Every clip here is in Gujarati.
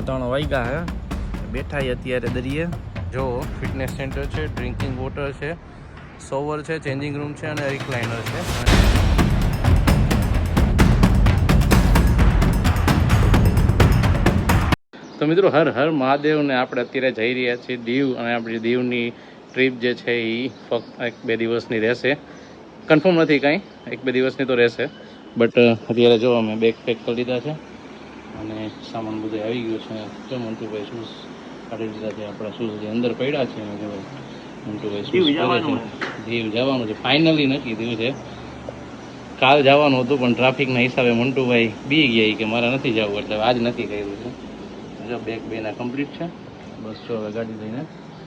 3:30 વાગ્યા હે બેઠા અત્યારે દરિયે જો ફિટનેસ સેન્ટર છે, ડ્રિંકિંગ વોટર છે, શોવર છે, ચેન્જિંગ રૂમ છે અને રિક્લાઇનર છે। તો મિત્રો હર હર મહાદેવ ને આપણે અત્યારે જઈ રહ્યા છીએ દીવ અને આપણી દીવની ટ્રીપ જે છે એ ફક્ત 1-2 દિવસની રહેશે। કન્ફર્મ નથી કાંઈ, 1-2 દિવસની તો રહેશે બટ અત્યારે જો અમે બેગ પેક કરી લીધા છે અને સામાન બધું આવી ગયો છે। જો મંટુભાઈ શૂઝ કાઢી લીધા છે, આપણા શૂઝ જે અંદર પડ્યા છે જો મંટુભાઈ શૂઝ દીવ જવાનું છે ફાઇનલી નક્કી થયું છે। કાલ જવાનું હતું પણ ટ્રાફિકના હિસાબે મંટુભાઈ બી ગયા કે મારે નથી જવું એટલે આજ નક્કી કર્યું છે। જો બેગ બેના કમ્પ્લીટ છે, બસ જો હવે ગાડી લઈને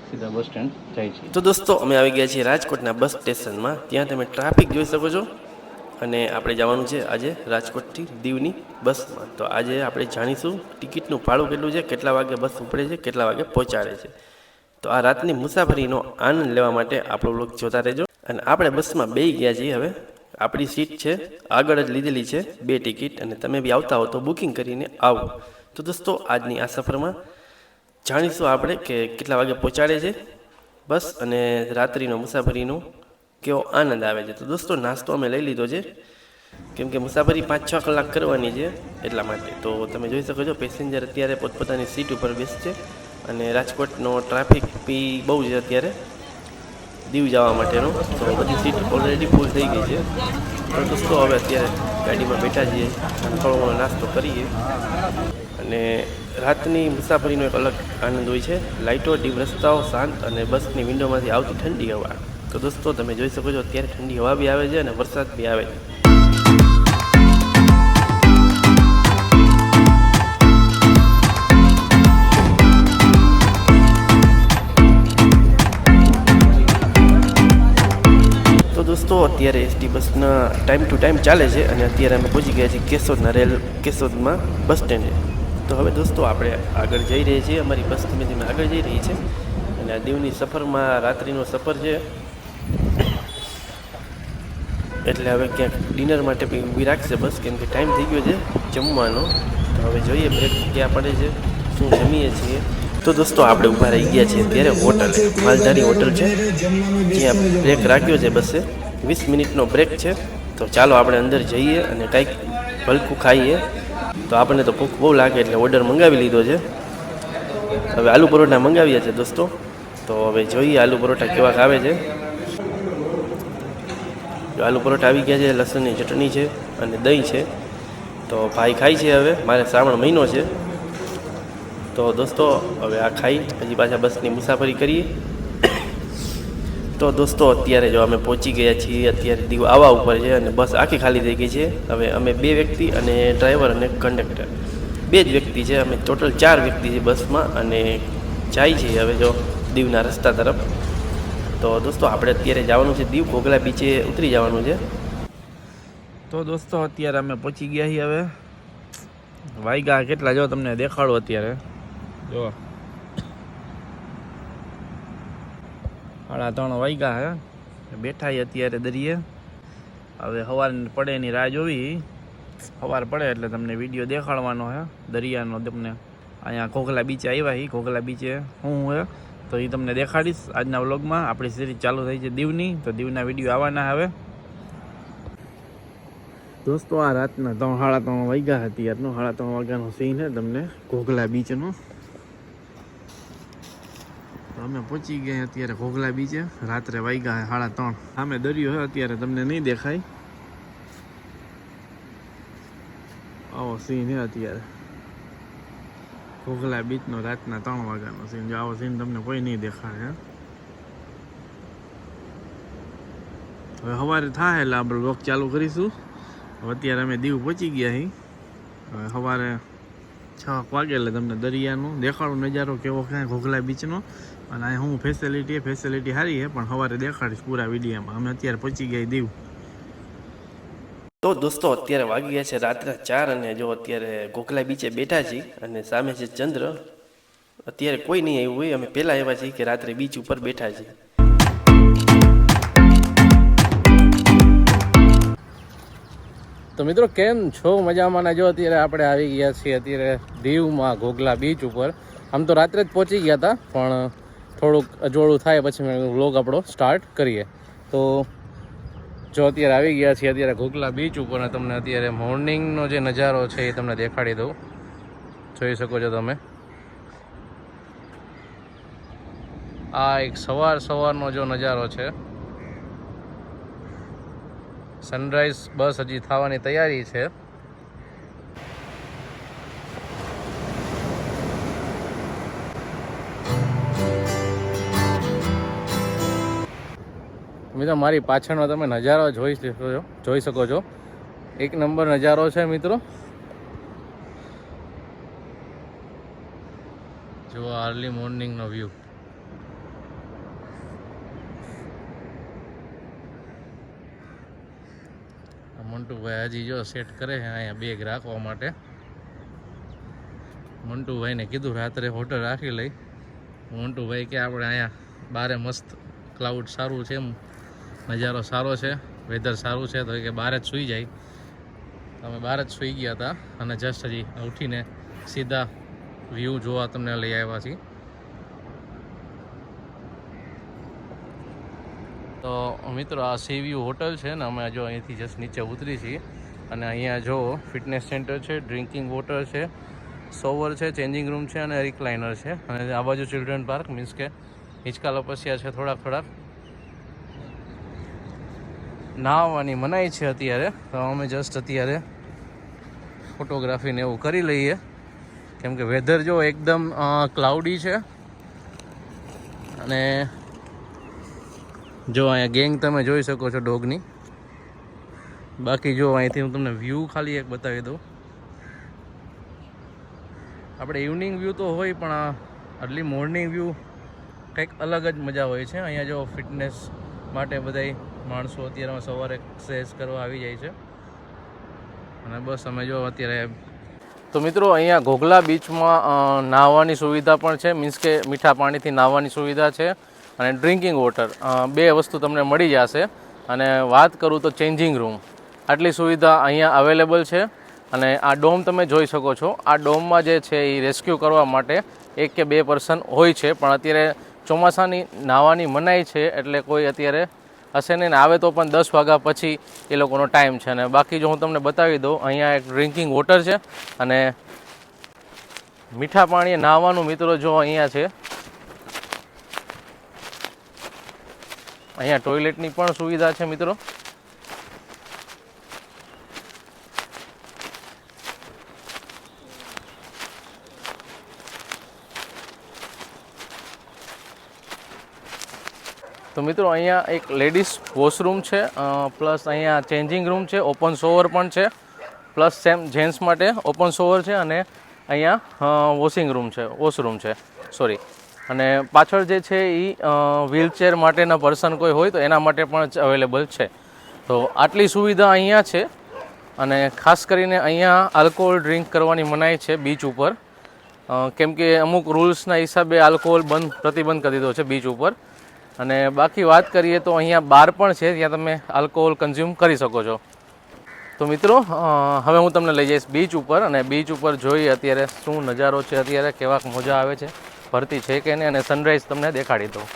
સીધા બસ સ્ટેન્ડ જાય છે। તો દોસ્તો અમે આવી ગયા છીએ રાજકોટના બસ સ્ટેશનમાં। ત્યાં તમે ટ્રાફિક જોઈ શકો છો અને આપણે જવાનું છે આજે રાજકોટથી દીવની બસમાં। તો આજે આપણે જાણીશું ટિકિટનું ભાડું કેટલું છે, કેટલા વાગે બસ ઉપડે છે, કેટલા વાગે પહોંચાડે છે। તો આ રાતની મુસાફરીનો આનંદ લેવા માટે આપણો બ્લોગ જોતા રહેજો। અને આપણે બસમાં બેસી ગયા છીએ। હવે આપણી સીટ છે આગળ જ લીધેલી છે 2 ટિકિટ, અને તમે બી આવતા હો તો બુકિંગ કરીને આવો। તો દોસ્તો આજની આ સફરમાં જાણીશું આપણે કે કેટલા વાગે પહોંચાડે છે બસ અને રાત્રિનો મુસાફરીનો કેવો આનંદ આવે છે। તો દોસ્તો નાસ્તો અમે લઈ લીધો છે કેમ કે મુસાફરી 5-6 કલાક કરવાની છે એટલા માટે। તો તમે જોઈ શકો છો પેસેન્જર અત્યારે પોતપોતાની સીટ ઉપર બેસશે અને રાજકોટનો ટ્રાફિક બી બહુ છે અત્યારે દીવ જવા માટેનો। તો બધી સીટ ઓલરેડી ફૂલ થઈ ગઈ છે। તો દોસ્તો હવે અત્યારે ગાડીમાં બેઠા છીએ અને થોડો ઘણો નાસ્તો કરીએ। અને રાતની મુસાફરીનો એક અલગ આનંદ હોય છે। લાઇટો, ડીમ રસ્તાઓ, શાંત અને બસની વિન્ડોમાંથી આવતી ઠંડી હવા। તો દોસ્તો તમે જોઈ શકો છો અત્યારે ઠંડી હવા બી આવે છે અને વરસાદ બી આવે છે। તો દોસ્તો અત્યારે એસટી બસના ટાઈમ ટુ ટાઈમ ચાલે છે અને અત્યારે અમે પહોંચી ગયા છીએ કેશોદમાં બસ સ્ટેન્ડે। તો હવે દોસ્તો આપણે આગળ જઈ રહ્યા છીએ, અમારી બસ ધીમે ધીમે આગળ જઈ રહી છે અને આ દીવની સફરમાં રાત્રિનો સફર છે એટલે હવે ક્યાંક ડિનર માટે બી ઊભી રાખશે બસ, કેમ કે ટાઈમ થઈ ગયો છે જમવાનો। તો હવે જોઈએ બ્રેક ક્યાં પડે છે, શું જમીએ છીએ। તો દોસ્તો આપણે ઊભા રહી ગયા છીએ અત્યારે હોટલ, માલધારી હોટલ છે, જ્યાં બ્રેક રાખ્યો છે બસે 20 મિનિટનો બ્રેક છે। તો ચાલો આપણે અંદર જઈએ અને કંઈક હલકું ખાઈએ। તો આપણને તો ભૂખ બહુ લાગે એટલે ઓર્ડર મંગાવી લીધો છે। હવે આલુ પરોઠા મંગાવ્યા છે દોસ્તો। તો હવે જોઈએ આલુ પરોઠા કેવાક આવે છે। આલુ પરોઠા આવી ગયા છે, લસણની ચટણી છે અને દહીં છે। તો ભાઈ ખાય છે, હવે મારે શ્રાવણ મહિનો છે તો દોસ્તો હવે આ ખાઈ હજી પાછા બસની મુસાફરી કરીએ। તો દોસ્તો અત્યારે જો અમે પહોંચી ગયા છીએ અત્યારે દીવ આવા ઉપર છે અને બસ આખી ખાલી થઈ ગઈ છે। હવે અમે 2 વ્યક્તિ અને ડ્રાઈવર અને કંડક્ટર 2 જ વ્યક્તિ છે, અમે ટોટલ 4 વ્યક્તિ છે બસમાં અને જાય છીએ હવે જો દીવના રસ્તા તરફ। તો દોસ્તો આપણે અત્યારે જવાનું છે દીવ, ઘોઘલા બીચે ઉતરી જવાનું છે। તો દોસ્તો અત્યારે અમે પહોંચી ગયા છીએ। હવે વાગ્યા કેટલા જો તમને દેખાડો અત્યારે જો 3:30 વાગ્યા હે બેઠા અત્યારે દરિયે। હવે સવાર પડે એની રાહ જોવી, સવાર પડે એટલે તમને વિડીયો દેખાડવાનો છે દરિયાનો। તમને અહીંયા ઘોઘલા બીચે આવ્યા છીએ, ઘોઘલા બીચે હું હે તો એ તમને દેખાડીશ આજના વ્લોગમાં। આપણી સિરીઝ ચાલુ થઈ છે દીવની, તો દીવના વિડીયો આવવાના હવે દોસ્તો। આ રાતના 3:30 વાગ્યા અત્યારનો 3:30 વાગ્યાનો સીન છે તમને ઘોઘલા બીચનો। અમે પહોંચી ગયા અત્યારે ઘોઘલા બીચે, રાત્રે વાગ્યા 3:30। સામે દરિયો છે અત્યારે તમને નહીં દેખાય, આવો સીન છે અત્યારે ઘોઘલા બીચનો રાતના 3 વાગ્યાનો સીન। જો આવો સીન તમને કોઈ નહીં દેખાય। હવે સવારે થાય એટલે આપણે વ્લોગ ચાલુ કરીશું। હવે અત્યારે અમે દીવ પહોંચી ગયા છીએ। હવે સવારે 6 વાગે એટલે તમને દરિયાનો દેખાડો નજારો કેવો કાંઈ ઘોઘલા બીચનો અને અહીં હું ફેસિલિટી સારી છે પણ સવારે દેખાડીશ પૂરા વિડીયોમાં। અમે અત્યારે પહોંચી ગયા દીવ। તો દોસ્તો અત્યારે વાગી ગયા છે રાત્રે 4 અને જો અત્યારે ઘોઘલા બીચે બેઠા છીએ અને સામે છે ચંદ્ર। અત્યારે કોઈ નહીં આવ્યું હોય, અમે પહેલાં આવ્યા છીએ કે રાત્રે બીચ ઉપર બેઠા છીએ। તો મિત્રો કેમ છો? મજામાં ને? જો અત્યારે આપણે આવી ગયા છીએ અત્યારે દીવમાં ઘોઘલા બીચ ઉપર. આમ તો રાત્રે જ પહોંચી ગયા હતા, પણ થોડુંક અજવાળું થાય પછી મેં વ્લોગ આપણો સ્ટાર્ટ કરીએ. તો જો અત્યારે આવી ગયા છીએ અત્યારે ઘોઘલા બીચ ઉપર, અને તમને અત્યારે મોર્નિંગનો જે નજારો છે એ તમને દેખાડી દઉં. જોઈ શકો છો તમે, આ એક સવારનો જો નજારો છે. સનરાઈઝ બસ હજી થવાની તૈયારી છે. મિત્રો મારી પાછળનો તમે નજારો જોઈ શકો છો. એક નંબર નજારો છે મિત્રો. જો અર્લી મોર્નિંગનો વ્યૂ. મંટુભાઈ હજી જો સેટ કરે છે અહીંયા બેગ રાખવા માટે. મંટુભાઈને કીધું રાત્રે હોટલ રાખી લઈ. મંટુભાઈ કે આપણે અહીંયા બારે મસ્ત ક્લાઉડ સારું છે, નજારો સારો છે, વેધર સારું છે, તો કે બહાર જ સૂઈ જાય. અમે બહાર જ સૂઈ ગયા હતા અને જસ્ટ હજી ઉઠીને સીધા વ્યૂ જોવા તમને લઈ આવ્યા છીએ. તો મિત્રો આ સી વ્યૂ હોટલ છે ને, અમે જો અહીંથી જસ્ટ નીચે ઉતરી છીએ. અને અહીંયા જો ફિટનેસ સેન્ટર છે, ડ્રિંકિંગ વોટર છે, શોવર છે, ચેન્જિંગ રૂમ છે અને રિક્લાઇનર છે. અને આ બાજુ ચિલ્ડ્રન પાર્ક, મીન્સ કે હિંચકા લપસ્યા છે. થોડાક નાહવાની મનાઈ છે અત્યારે, તો અમે જસ્ટ અત્યારે ફોટોગ્રાફીને એવું કરી લઈએ, કેમ કે વેધર જો એકદમ ક્લાઉડી છે. અને જો અહીંયા ગેંગ તમે જોઈ શકો છો ડોગની. બાકી જો અહીંથી હું તમને વ્યૂ ખાલી એક બતાવી દઉં. આપણે ઇવનિંગ વ્યૂ તો હોય, પણ આ અર્લી મોર્નિંગ વ્યૂ કંઈક અલગ જ મજા હોય છે. અહીંયા જો ફિટનેસ માટે બધાય માણસો અત્યારે સવારે એક્સરસાઇઝ કરવા આવી જાય છે. અને બસ અમે જો અત્યારે તો મિત્રો અહીંયા ઘોઘલા બીચમાં નાહવાની સુવિધા પણ છે, મીન્સ કે મીઠા પાણીથી નાહવાની સુવિધા છે અને ડ્રિંકિંગ વોટર, બે વસ્તુ તમને મળી જશે. અને વાત કરું તો ચેન્જિંગ રૂમ, આટલી સુવિધા અહીંયા અવેલેબલ છે. અને આ ડોમ તમે જોઈ શકો છો. આ ડોમમાં જે છે એ રેસ્ક્યુ કરવા માટે 1 કે 2 પર્સન હોય છે, પણ અત્યારે ચોમાસાની નાહવાની મનાઈ છે, એટલે કોઈ અત્યારે હશે નહીં. આવે તો પણ 10 વાગ્યા પછી એ લોકોનો ટાઈમ છે. અને બાકી જો હું તમને બતાવી દઉં, અહીંયા એક ડ્રિંકિંગ વોટર છે અને મીઠા પાણીએ નાહવાનું મિત્રો જો અહીંયા છે. અહીંયા ટોયલેટની પણ સુવિધા છે મિત્રો. તો મિત્રો અહીંયા એક લેડીઝ વોશરૂમ છે, પ્લસ અહીંયા ચેન્જિંગ રૂમ છે, ઓપન શોવર પણ છે, પ્લસ સેમ જેન્ટ્સ માટે ઓપન શોવર છે. અને અહીંયા વોશરૂમ છે સોરી. અને પાછળ જે છે એ વ્હીલચેર માટેના પર્સન કોઈ હોય તો એના માટે પણ અવેલેબલ છે. તો આટલી સુવિધા અહીંયા છે. અને ખાસ કરીને અહીંયા આલ્કોહોલ ડ્રિંક કરવાની મનાઈ છે બીચ ઉપર, કેમ કે અમુક રૂલ્સના હિસાબે આલ્કોહોલ પ્રતિબંધ કરી દીધો છે બીચ ઉપર. અને બાકી વાત કરીએ તો અહીંયા બાર પણ છે, ત્યાં તમે આલ્કોહોલ કન્ઝ્યુમ કરી શકો છો. તો મિત્રો હવે હું તમને લઈ જઈશ બીચ ઉપર, અને બીચ ઉપર જોઈએ અત્યારે શું નજારો છે, અત્યારે કેવાક મજા આવે છે, ભરતી છે કે નહીં, અને સનરાઈઝ તમને દેખાડી દઉં.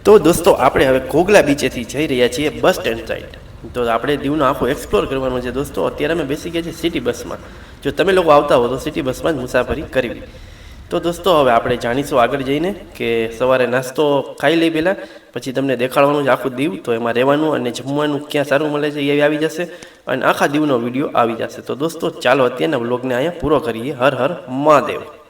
તો દોસ્તો આપણે હવે ઘોઘલા બીચેથી જઈ રહ્યા છીએ બસ સ્ટેન્ડ સાઈડ. તો આપણે દીવનો આખો એક્સપ્લોર કરવાનું છે દોસ્તો. અત્યારે અમે બેસી ગયા છીએ સિટી બસમાં. જો તમે લોકો આવતા હો તો સિટી બસમાં જ મુસાફરી કરવી. તો દોસ્તો હવે આપણે જાણીશું આગળ જઈને કે સવારે નાસ્તો ખાઈ લઈ પહેલાં, પછી તમને દેખાડવાનું છે આખું દીવ. તો એમાં રહેવાનું અને જમવાનું ક્યાં સારું મળે છે એ આવી જશે, અને આખા દીવનો વિડીયો આવી જશે. તો દોસ્તો ચાલો અત્યારના વ્લોગને અહીંયા પૂરો કરીએ. હર હર મહાદેવ.